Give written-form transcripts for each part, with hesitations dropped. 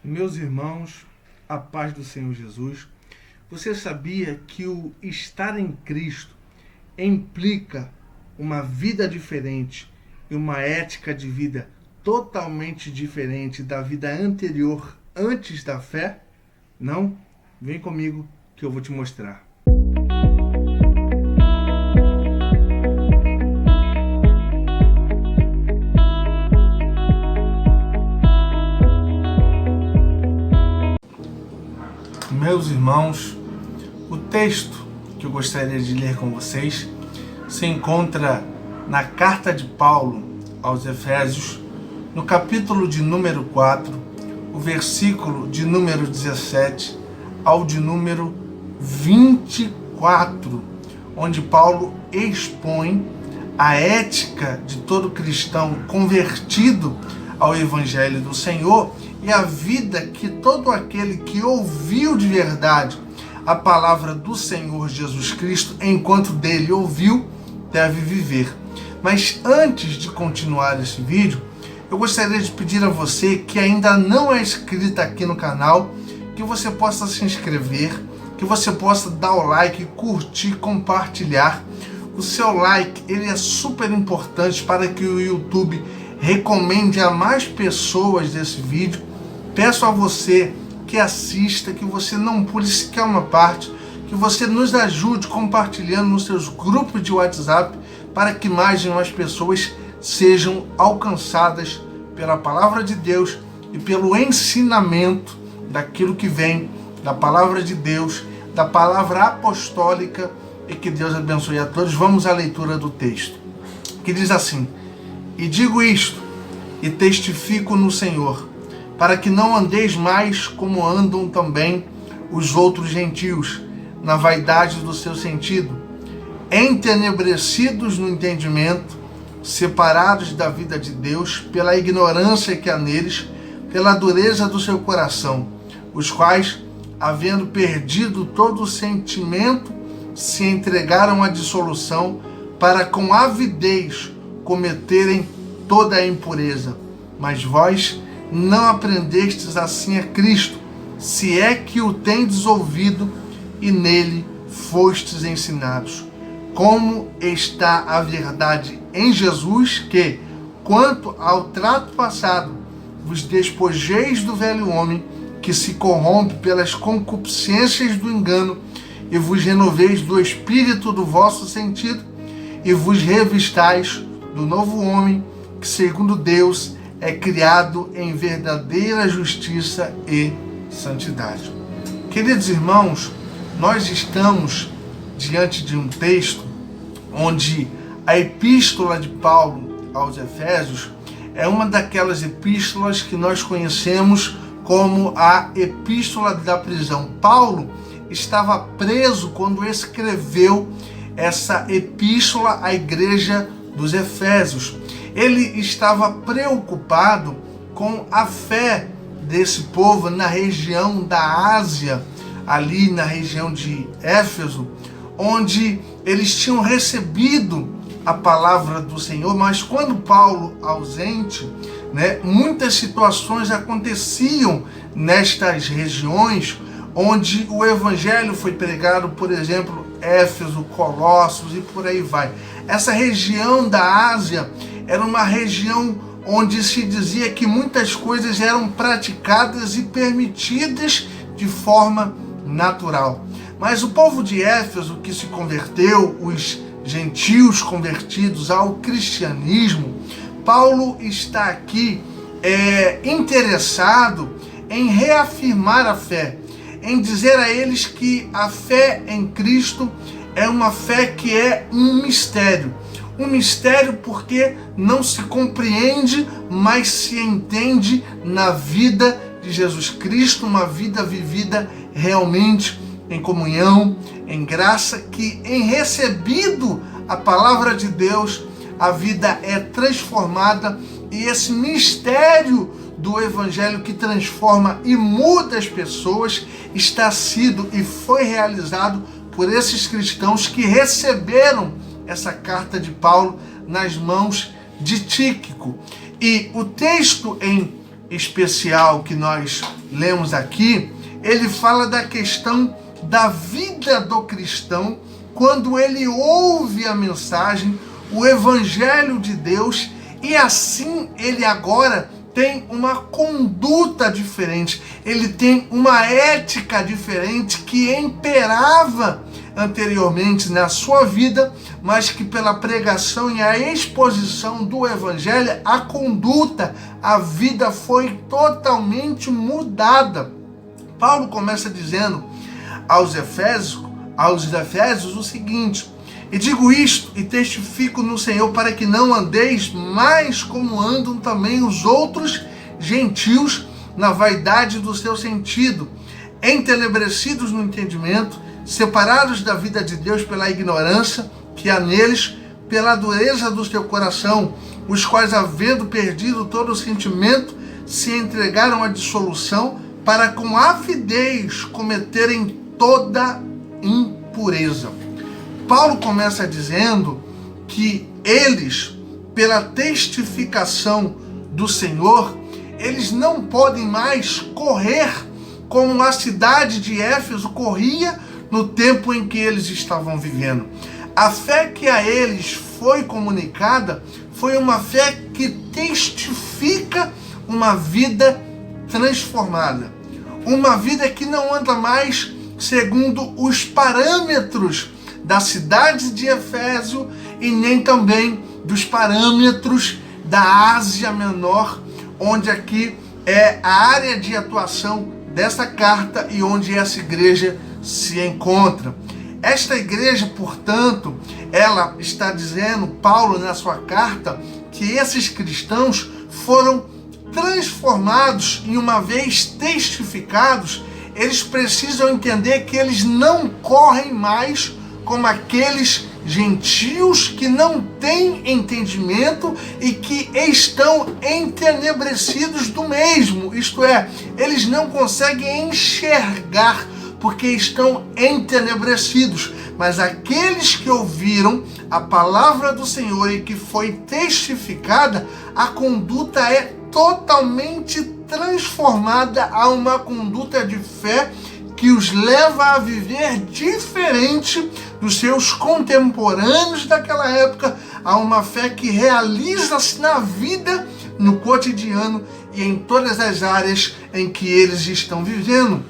Meus irmãos, a paz do Senhor Jesus. Você sabia que o estar em Cristo implica uma vida diferente e uma ética de vida totalmente diferente da vida anterior, antes da fé? Não? Vem comigo que eu vou te mostrar. Meus irmãos, o texto que eu gostaria de ler com vocês se encontra na carta de Paulo aos Efésios, no capítulo de número 4, o versículo de número 17 ao de número 24, onde Paulo expõe a ética de todo cristão convertido ao Evangelho do Senhor e a vida que todo aquele que ouviu de verdade a palavra do Senhor Jesus Cristo, enquanto dele ouviu, deve viver. Mas antes de continuar esse vídeo, eu gostaria de pedir a você que ainda não é inscrito aqui no canal, que você possa se inscrever, que você possa dar o like, curtir, compartilhar. O seu like, ele é super importante para que o YouTube recomende a mais pessoas desse vídeo. Peço a você que assista, que você não pule sequer uma parte, que você nos ajude compartilhando nos seus grupos de WhatsApp para que mais e mais pessoas sejam alcançadas pela palavra de Deus e pelo ensinamento daquilo que vem da palavra de Deus, da palavra apostólica, e que Deus abençoe a todos. Vamos à leitura do texto, que diz assim: E digo isto, e testifico no Senhor, para que não andeis mais como andam também os outros gentios, na vaidade do seu sentido, entenebrecidos no entendimento, separados da vida de Deus pela ignorância que há neles, pela dureza do seu coração, os quais, havendo perdido todo o sentimento, se entregaram à dissolução, para com avidez cometerem toda a impureza. Mas vós não aprendestes assim a Cristo, se é que o tendes ouvido e nele fostes ensinados. Como está a verdade em Jesus, que, quanto ao trato passado, vos despojeis do velho homem, que se corrompe pelas concupiscências do engano, e vos renoveis do espírito do vosso sentido, e vos revistais do novo homem, que segundo Deus é criado em verdadeira justiça e santidade. Queridos irmãos, nós estamos diante de um texto onde a epístola de Paulo aos Efésios é uma daquelas epístolas que nós conhecemos como a epístola da prisão. Paulo estava preso quando escreveu essa epístola à igreja dos Efésios. Ele estava preocupado com a fé desse povo na região da Ásia, ali na região de Éfeso, onde eles tinham recebido a palavra do Senhor, mas quando Paulo ausente, muitas situações aconteciam nestas regiões onde o evangelho foi pregado, por exemplo, Éfeso, Colossos e por aí vai. Essa região da Ásia era uma região onde se dizia que muitas coisas eram praticadas e permitidas de forma natural. Mas o povo de Éfeso que se converteu, os gentios convertidos ao cristianismo, Paulo está aqui interessado em reafirmar a fé, em dizer a eles que a fé em Cristo é uma fé que é um mistério. Um mistério porque não se compreende, mas se entende na vida de Jesus Cristo, uma vida vivida realmente em comunhão, em graça, que em recebido a palavra de Deus, a vida é transformada, e esse mistério do evangelho que transforma e muda as pessoas está sido e foi realizado por esses cristãos que receberam essa carta de Paulo nas mãos de Tíquico. E o texto em especial que nós lemos aqui, ele fala da questão da vida do cristão quando ele ouve a mensagem, o evangelho de Deus, e assim ele agora tem uma conduta diferente, ele tem uma ética diferente que imperava anteriormente na sua vida, mas que pela pregação e a exposição do evangelho, a conduta, a vida foi totalmente mudada. Paulo começa dizendo aos Efésios o seguinte: e digo isto e testifico no Senhor, para que não andeis mais como andam também os outros gentios na vaidade do seu sentido, entenebrecidos no entendimento, separados da vida de Deus pela ignorância que há neles, pela dureza do seu coração, os quais, havendo perdido todo o sentimento, se entregaram à dissolução, para com avidez cometerem toda impureza. Paulo começa dizendo que eles, pela testificação do Senhor, eles não podem mais correr como a cidade de Éfeso corria no tempo em que eles estavam vivendo. A fé que a eles foi comunicada foi uma fé que testifica uma vida transformada. Uma vida que não anda mais segundo os parâmetros da cidade de Éfeso e nem também dos parâmetros da Ásia Menor, onde aqui é a área de atuação dessa carta e onde essa igreja se encontra. Esta igreja, portanto, ela está dizendo, Paulo na sua carta, que esses cristãos foram transformados e uma vez testificados, eles precisam entender que eles não correm mais como aqueles gentios que não têm entendimento e que estão entenebrecidos do mesmo, isto é, eles não conseguem enxergar porque estão entenebrecidos, mas aqueles que ouviram a palavra do Senhor e que foi testificada, a conduta é totalmente transformada a uma conduta de fé que os leva a viver diferente dos seus contemporâneos daquela época, a uma fé que realiza-se na vida, no cotidiano e em todas as áreas em que eles estão vivendo.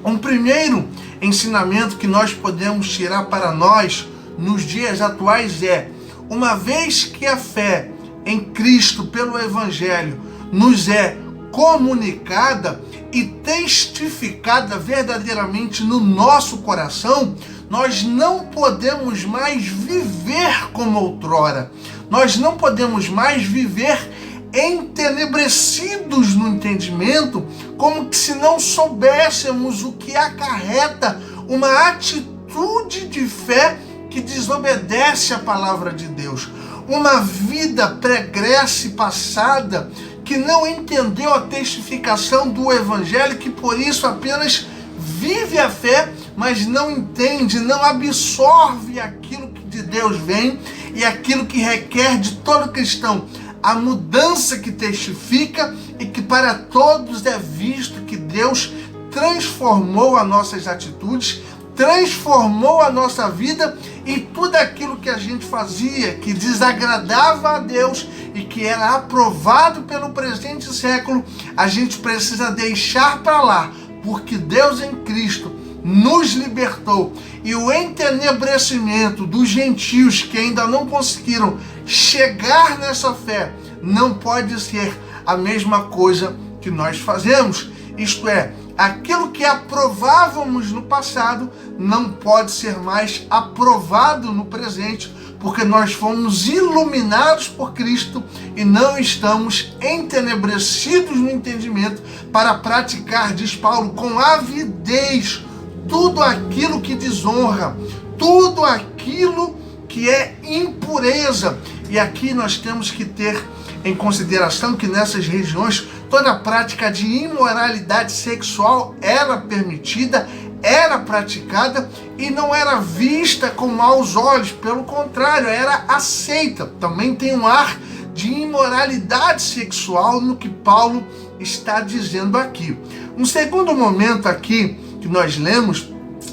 Um primeiro ensinamento que nós podemos tirar para nós nos dias atuais é: uma vez que a fé em Cristo pelo Evangelho nos é comunicada e testificada verdadeiramente no nosso coração, nós não podemos mais viver como outrora. Nós não podemos mais viver entenebrecidos no entendimento, como que se não soubéssemos o que acarreta uma atitude de fé que desobedece à palavra de Deus. Uma vida pregressa e passada que não entendeu a testificação do Evangelho, que por isso apenas vive a fé, mas não entende, não absorve aquilo que de Deus vem e aquilo que requer de todo cristão. A mudança que testifica e que para todos é visto que Deus transformou as nossas atitudes, transformou a nossa vida, e tudo aquilo que a gente fazia que desagradava a Deus e que era aprovado pelo presente século, a gente precisa deixar para lá, porque Deus em Cristo nos libertou, e o entenebrecimento dos gentios que ainda não conseguiram chegar nessa fé não pode ser a mesma coisa que nós fazemos. Isto é, aquilo que aprovávamos no passado não pode ser mais aprovado no presente, porque nós fomos iluminados por Cristo e não estamos entenebrecidos no entendimento para praticar, diz Paulo, com avidez tudo aquilo que desonra, tudo aquilo que é impureza. E aqui nós temos que ter em consideração que nessas regiões toda a prática de imoralidade sexual era permitida, era praticada e não era vista com maus olhos, pelo contrário, era aceita. Também tem um ar de imoralidade sexual no que Paulo está dizendo aqui. Um segundo momento aqui que nós lemos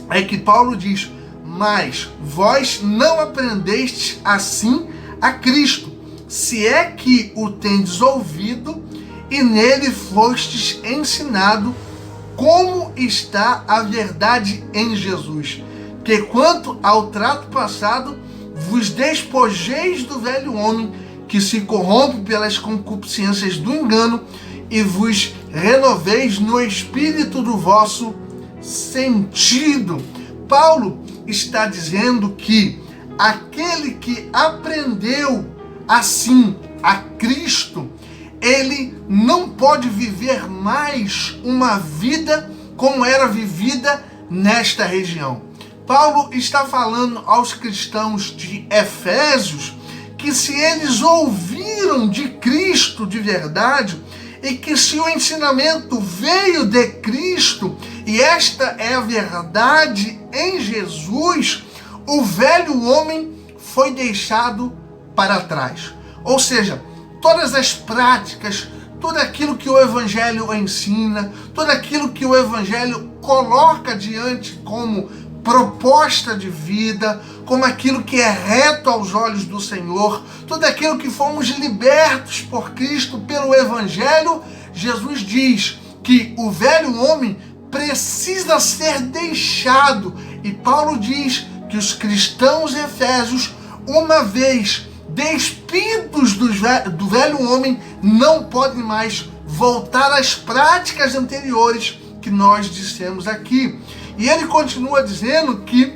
é que Paulo diz: mas vós não aprendestes assim a Cristo, se é que o tendes ouvido e nele fostes ensinado, como está a verdade em Jesus, que quanto ao trato passado, vos despojeis do velho homem, que se corrompe pelas concupiscências do engano, e vos renoveis no espírito do vosso sentido. Paulo está dizendo que aquele que aprendeu assim a Cristo, ele não pode viver mais uma vida como era vivida nesta região. Paulo está falando aos cristãos de Efésios que se eles ouviram de Cristo de verdade, e que se o ensinamento veio de Cristo, e esta é a verdade em Jesus, o velho homem foi deixado para trás. Ou seja, todas as práticas, tudo aquilo que o Evangelho ensina, tudo aquilo que o Evangelho coloca diante como proposta de vida, como aquilo que é reto aos olhos do Senhor, tudo aquilo que fomos libertos por Cristo pelo Evangelho, Jesus diz que o velho homem precisa ser deixado. E Paulo diz que os cristãos efésios, uma vez despidos do velho homem, não podem mais voltar às práticas anteriores que nós dissemos aqui. E ele continua dizendo que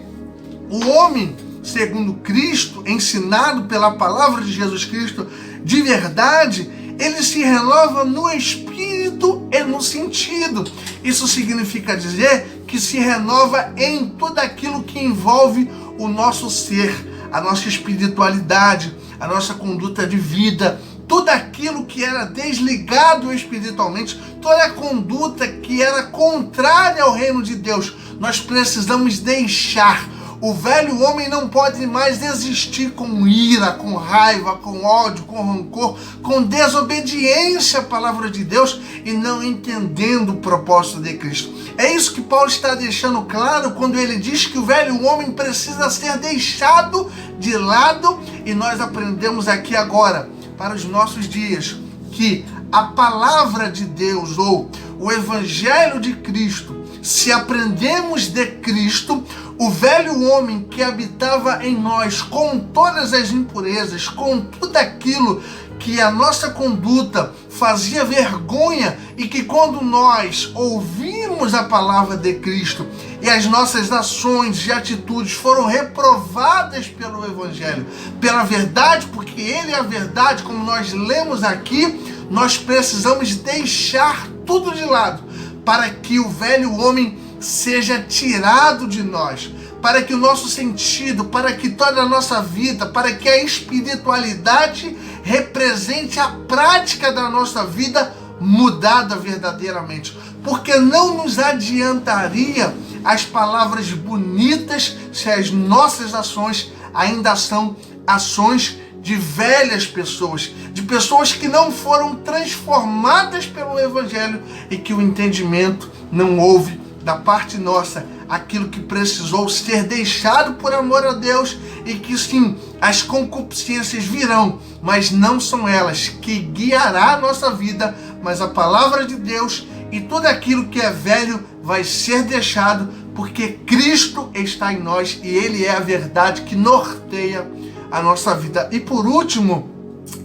o homem, segundo Cristo, ensinado pela palavra de Jesus Cristo de verdade, ele se renova no espírito e no sentido. Isso significa dizer que se renova em tudo aquilo que envolve o nosso ser, a nossa espiritualidade, a nossa conduta de vida, tudo aquilo que era desligado espiritualmente, toda a conduta que era contrária ao reino de Deus, nós precisamos deixar. O velho homem não pode mais existir com ira, com raiva, com ódio, com rancor, com desobediência à palavra de Deus e não entendendo o propósito de Cristo. É isso que Paulo está deixando claro quando ele diz que o velho homem precisa ser deixado de lado, e nós aprendemos aqui agora, para os nossos dias, que a palavra de Deus ou o Evangelho de Cristo, se aprendemos de Cristo, o velho homem que habitava em nós com todas as impurezas, com tudo aquilo que a nossa conduta fazia vergonha, e que quando nós ouvimos a palavra de Cristo e as nossas ações e atitudes foram reprovadas pelo Evangelho, pela verdade, porque Ele é a verdade, como nós lemos aqui, nós precisamos deixar tudo de lado para que o velho homem seja tirado de nós, para que o nosso sentido, para que toda a nossa vida, para que a espiritualidade represente a prática da nossa vida mudada verdadeiramente. Porque não nos adiantaria as palavras bonitas se as nossas ações ainda são ações de velhas pessoas, de pessoas que não foram transformadas pelo Evangelho e que o entendimento não houve da parte nossa aquilo que precisou ser deixado por amor a Deus, e que sim, as concupiscências virão, mas não são elas que guiará a nossa vida, mas a palavra de Deus, e tudo aquilo que é velho vai ser deixado, porque Cristo está em nós e Ele é a verdade que norteia a nossa vida. E por último,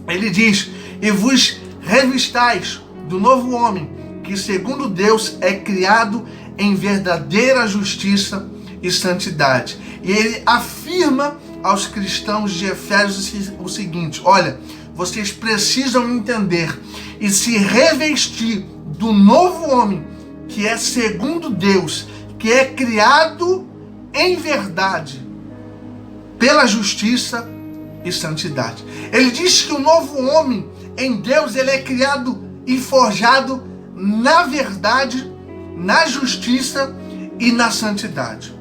ele diz: e vos revistais do novo homem, que segundo Deus é criado em verdadeira justiça e santidade. E ele afirma aos cristãos de Efésios o seguinte: olha, vocês precisam entender e se revestir do novo homem, que é segundo Deus, que é criado em verdade, pela justiça e santidade. Ele diz que o novo homem em Deus, ele é criado e forjado na verdade, na justiça e na santidade.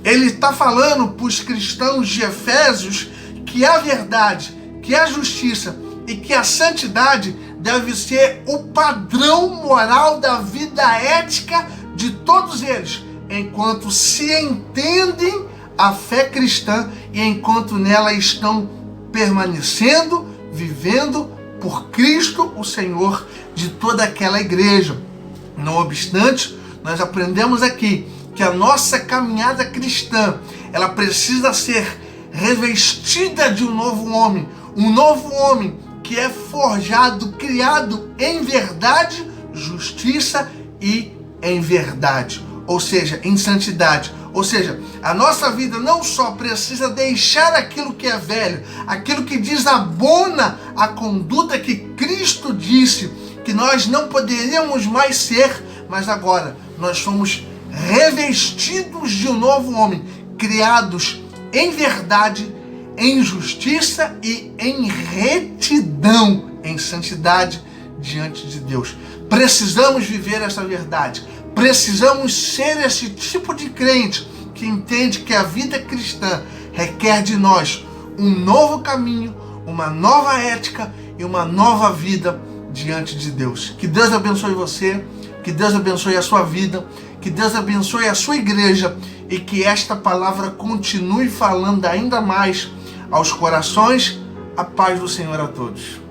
Ele está falando para os cristãos de Efésios que a verdade, que a justiça e que a santidade deve ser o padrão moral da vida ética de todos eles, enquanto se entendem a fé cristã e enquanto nela estão permanecendo, vivendo por Cristo, o Senhor de toda aquela igreja. Não obstante, nós aprendemos aqui que a nossa caminhada cristã, ela precisa ser revestida de um novo homem que é forjado, criado em verdade, justiça e em verdade, ou seja, em santidade. Ou seja, a nossa vida não só precisa deixar aquilo que é velho, aquilo que desabona a conduta que Cristo disse que nós não poderíamos mais ser, mas agora nós somos revestidos de um novo homem, criados em verdade, em justiça e em retidão, em santidade diante de Deus. Precisamos viver essa verdade. Precisamos ser esse tipo de crente que entende que a vida cristã requer de nós um novo caminho, uma nova ética e uma nova vida diante de Deus. Que Deus abençoe você, que Deus abençoe a sua vida, que Deus abençoe a sua igreja e que esta palavra continue falando ainda mais aos corações. A paz do Senhor a todos.